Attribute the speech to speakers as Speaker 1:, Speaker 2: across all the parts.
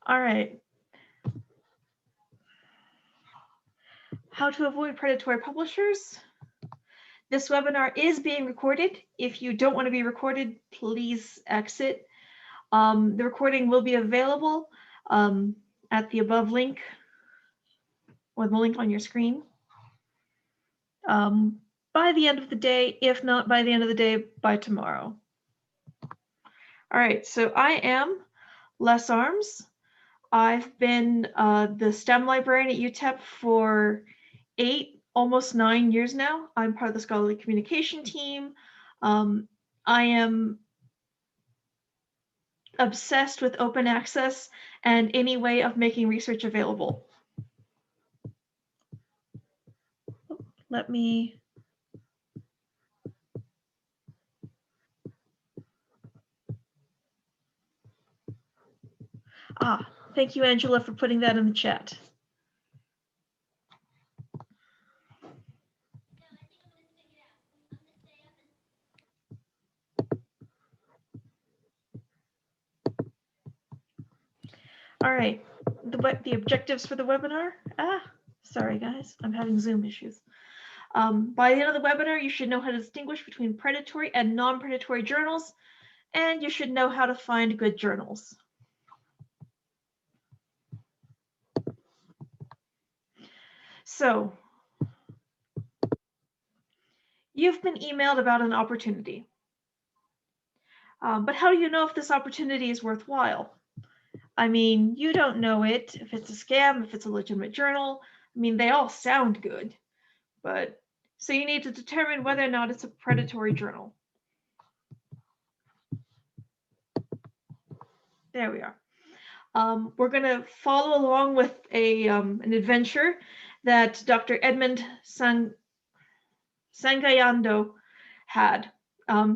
Speaker 1: All right. How to avoid predatory publishers. This webinar is being recorded. If you don't want to be recorded, please exit. The recording will be available at the above link or the link on your screen by the end of the day, if not by the end of the day, by tomorrow. All right, so I am Les Arms. I've been the STEM librarian at UTEP for 8, almost 9 years now. I'm part of the scholarly communication team. I am obsessed with open access and any way of making research available. Let me. Thank you, Angela, for putting that in the chat. All right, the objectives for the webinar. Sorry guys, I'm having Zoom issues. By the end of the webinar, you should know how to distinguish between predatory and non-predatory journals, and you should know how to find good journals. So, you've been emailed about an opportunity. But how do you know if this opportunity is worthwhile? I mean, you don't know it, if it's a scam, if it's a legitimate journal. I mean, they all sound good, but so you need to determine whether or not it's a predatory journal. There we are. We're going to follow along with an adventure that Dr. Edmund Sanganyado had.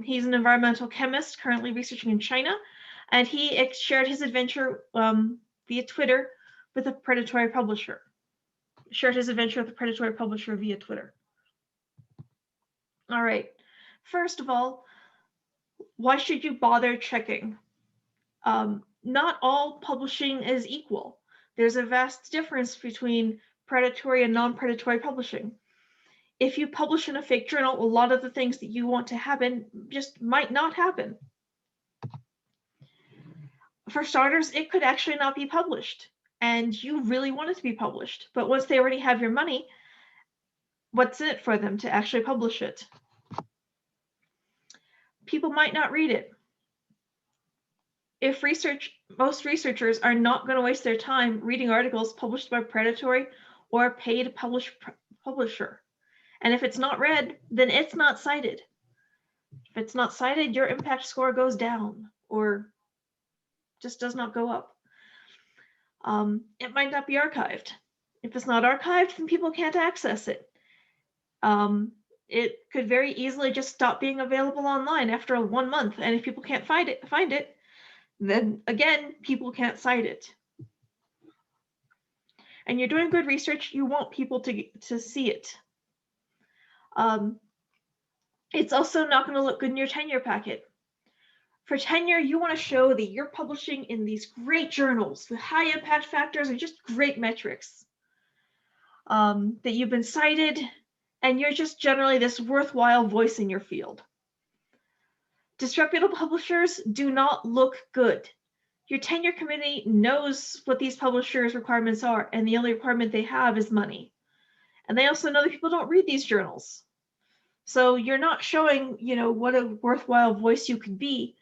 Speaker 1: He's an environmental chemist currently researching in China, and he shared his adventure via Twitter with a predatory publisher. Shared his adventure with a predatory publisher via Twitter. All right. First of all, why should you bother checking? Not all publishing is equal. There's a vast difference between predatory and non-predatory publishing. If you publish in a fake journal, a lot of the things that you want to happen just might not happen. For starters, it could actually not be published, and you really want it to be published. But once they already have your money, what's in it for them to actually publish it? People might not read it. If most researchers are not going to waste their time reading articles published by predatory or paid publisher. And if it's not read, then it's not cited. If it's not cited, your impact score goes down or just does not go up. It might not be archived. If it's not archived, then people can't access it. It could very easily just stop being available online after 1 month. And if people can't find it, then again, people can't cite it. And you're doing good research, you want people to see it. It's also not going to look good in your tenure packet. For tenure, you want to show that you're publishing in these great journals with high impact factors and just great metrics. That you've been cited, and you're just generally this worthwhile voice in your field. Disreputable publishers do not look good. Your tenure committee knows what these publishers' requirements are, and the only requirement they have is money. And they also know that people don't read these journals. So you're not showing, what a worthwhile voice you could be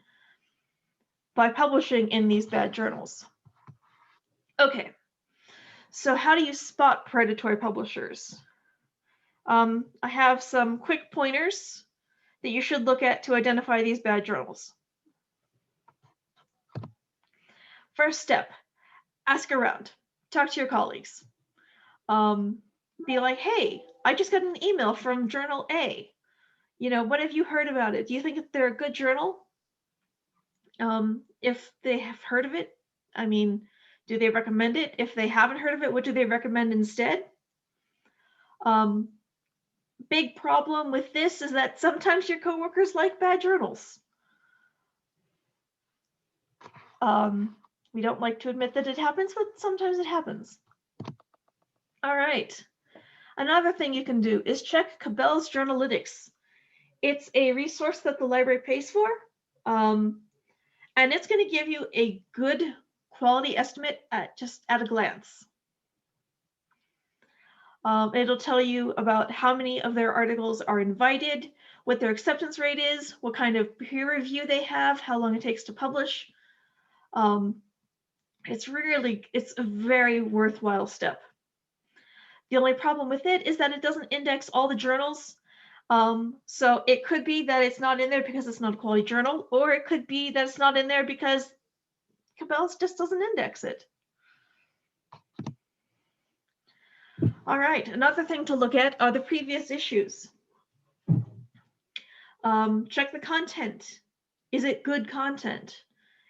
Speaker 1: by publishing in these bad journals. Okay, so how do you spot predatory publishers? I have some quick pointers that you should look at to identify these bad journals. First step, ask around, talk to your colleagues. Be like, hey, I just got an email from Journal A. What have you heard about it? Do you think they're a good journal? If they have heard of it, do they recommend it? If they haven't heard of it, what do they recommend instead? Big problem with this is that sometimes your coworkers like bad journals. We don't like to admit that it happens, but sometimes it happens. All right. Another thing you can do is check Cabell's Journalytics. It's a resource that the library pays for, and it's going to give you a good quality estimate at a glance. It'll tell you about how many of their articles are invited, what their acceptance rate is, what kind of peer review they have, how long it takes to publish. It's a very worthwhile step. The only problem with it is that it doesn't index all the journals. So it could be that it's not in there because it's not a quality journal, or it could be that it's not in there because Cabell just doesn't index it. All right, another thing to look at are the previous issues. Check the content. Is it good content?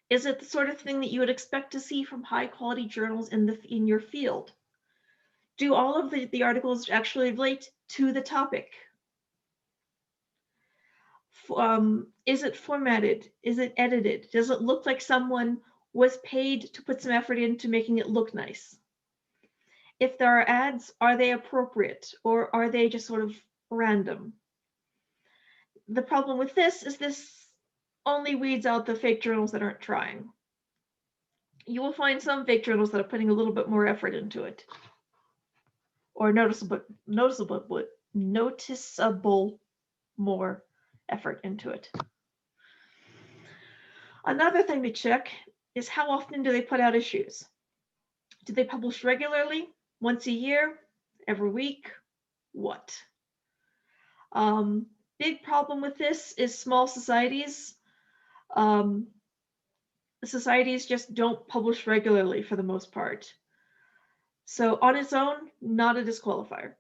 Speaker 1: Is it the sort of thing that you would expect to see from high quality journals in your field? Do all of the articles actually relate to the topic? Is it formatted? Is it edited? Does it look like someone was paid to put some effort into making it look nice? If there are ads, are they appropriate, or are they just sort of random? The problem with this is this only weeds out the fake journals that aren't trying. You will find some fake journals that are putting a little bit more effort into it, or noticeable more effort into it. Another thing to check is how often do they put out issues? Do they publish regularly? Once a year? Every week? What? Big problem with this is small societies. Societies just don't publish regularly for the most part. So on its own, not a disqualifier.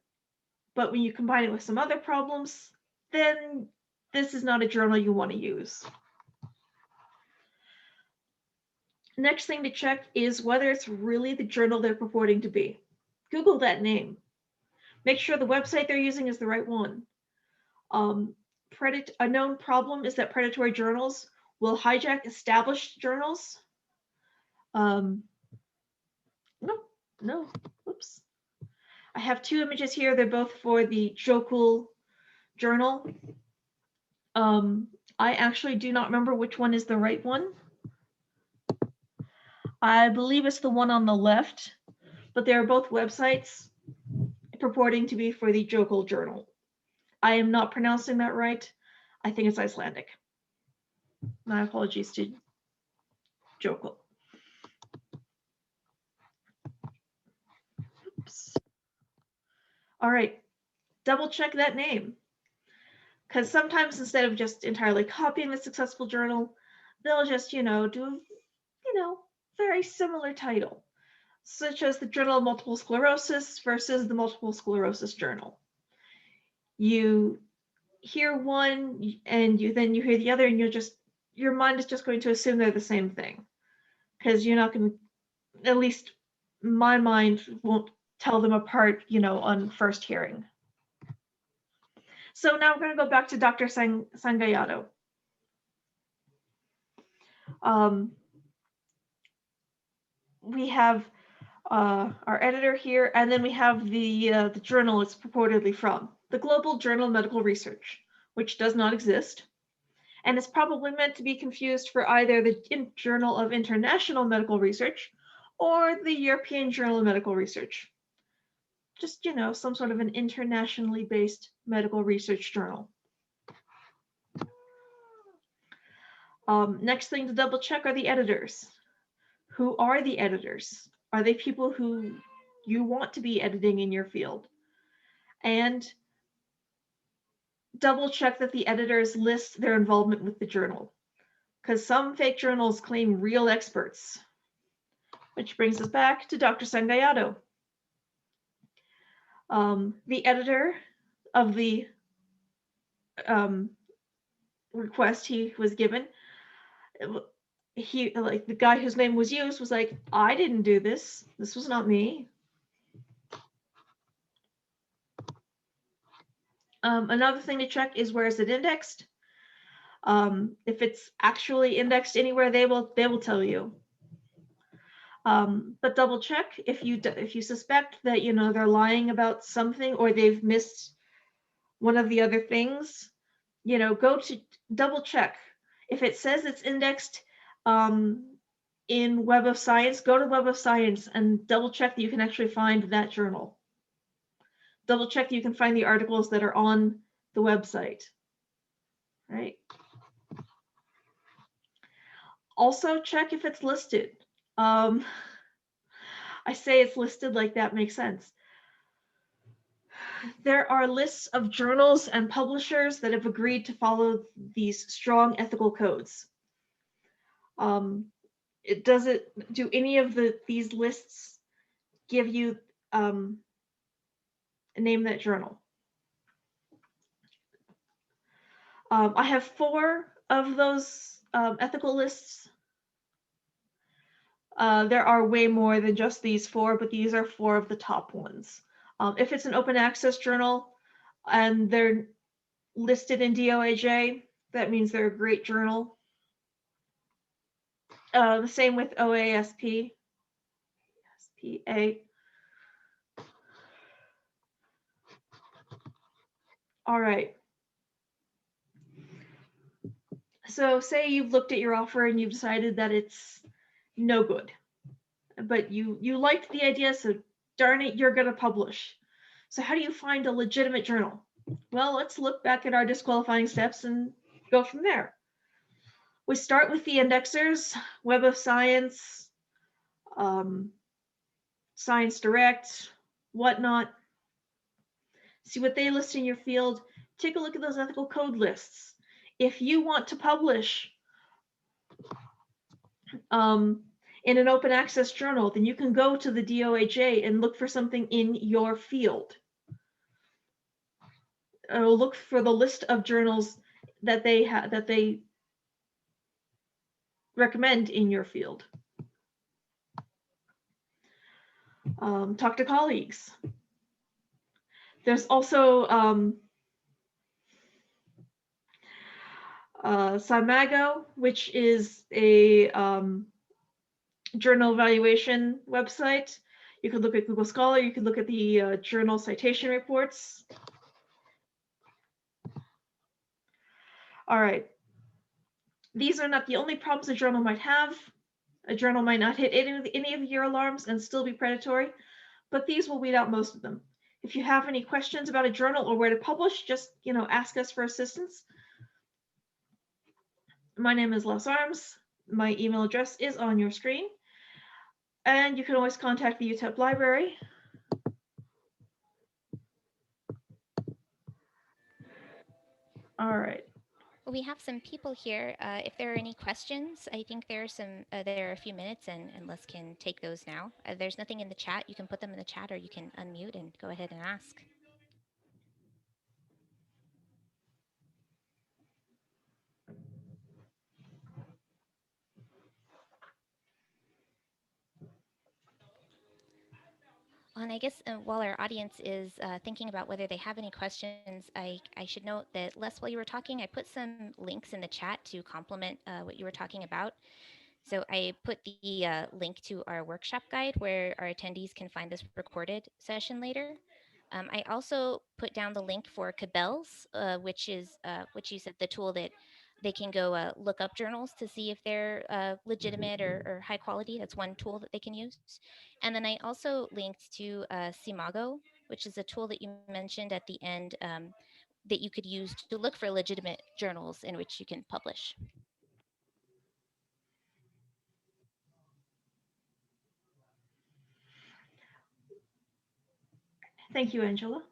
Speaker 1: But when you combine it with some other problems, then this is not a journal you want to use. Next thing to check is whether it's really the journal they're purporting to be. Google that name. Make sure the website they're using is the right one. A known problem is that predatory journals will hijack established journals. Oops. I have two images here. They're both for the Journal journal. I actually do not remember which one is the right one. I believe it's the one on the left, but they are both websites purporting to be for the Journal. I am not pronouncing that right. I think it's Icelandic. My apologies to Jokel. Oops. All right, double check that name. Because sometimes instead of just entirely copying the successful journal, they'll just, do a, very similar title, such as the Journal of Multiple Sclerosis versus the Multiple Sclerosis Journal. You hear one and then you hear the other, and your mind is just going to assume they're the same thing, because you're not going to, at least my mind won't tell them apart, on first hearing. So now we're going to go back to Dr. Sanganyado. We have our editor here, and then we have the journal it's purportedly from, the Global Journal of Medical Research, which does not exist, and is probably meant to be confused for either the Journal of International Medical Research or the European Journal of Medical Research. Just, some sort of an internationally based medical research journal. Next thing to double check are the editors. Who are the editors? Are they people who you want to be editing in your field? And double check that the editors list their involvement with the journal, because some fake journals claim real experts. Which brings us back to Dr. Sanganyado. The editor of the request he was given, the guy whose name was used was like, I didn't do this. This was not me. Another thing to check is, where is it indexed? If it's actually indexed anywhere, they will tell you. But double check if you suspect that they're lying about something or they've missed one of the other things. Go to double check if it says it's indexed in Web of Science. Go to Web of Science and double check that you can actually find that journal. Double check that you can find the articles that are on the website. Right. Also check if it's listed. I say it's listed like that makes sense. There are lists of journals and publishers that have agreed to follow these strong ethical codes. Do any of these lists give you name that journal? I have 4 of those ethical lists. There are way more than just these 4, but these are 4 of the top ones. If it's an open access journal and they're listed in DOAJ, that means they're a great journal. The same with OASP. SPA. All right. So say you've looked at your offer and you've decided that it's no good, but you liked the idea, so darn it, you're going to publish. So how do you find a legitimate journal? Well, let's look back at our disqualifying steps and go from there. We start with the indexers, Web of Science, Science Direct, whatnot. See what they list in your field. Take a look at those ethical code lists. If you want to publish in an open access journal, then you can go to the DOAJ and look for something in your field. Look for the list of journals that they recommend in your field. Talk to colleagues. There's also Sanganyado, which is a journal evaluation website. You could look at Google Scholar. You could look at the journal citation reports. All right. These are not the only problems a journal might have. A journal might not hit any of your alarms and still be predatory, but these will weed out most of them. If you have any questions about a journal or where to publish, just ask us for assistance. My name is Les Arms. My email address is on your screen. And you can always contact the UTEP library. All right.
Speaker 2: We have some people here. If there are any questions, I think there are a few minutes, and Les can take those now. There's nothing in the chat. You can put them in the chat, or you can unmute and go ahead and ask. And I guess while our audience is thinking about whether they have any questions, I should note that, Les, while you were talking, I put some links in the chat to complement what you were talking about. So I put the link to our workshop guide where our attendees can find this recorded session later. I also put down the link for Cabell's, which you said the tool that they can go look up journals to see if they're legitimate or high quality. That's one tool that they can use. And then I also linked to Simago, which is a tool that you mentioned at the end that you could use to look for legitimate journals in which you can publish.
Speaker 1: Thank you, Angela.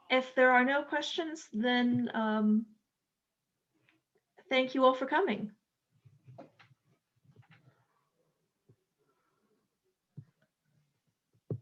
Speaker 1: If there are no questions, then thank you all for coming.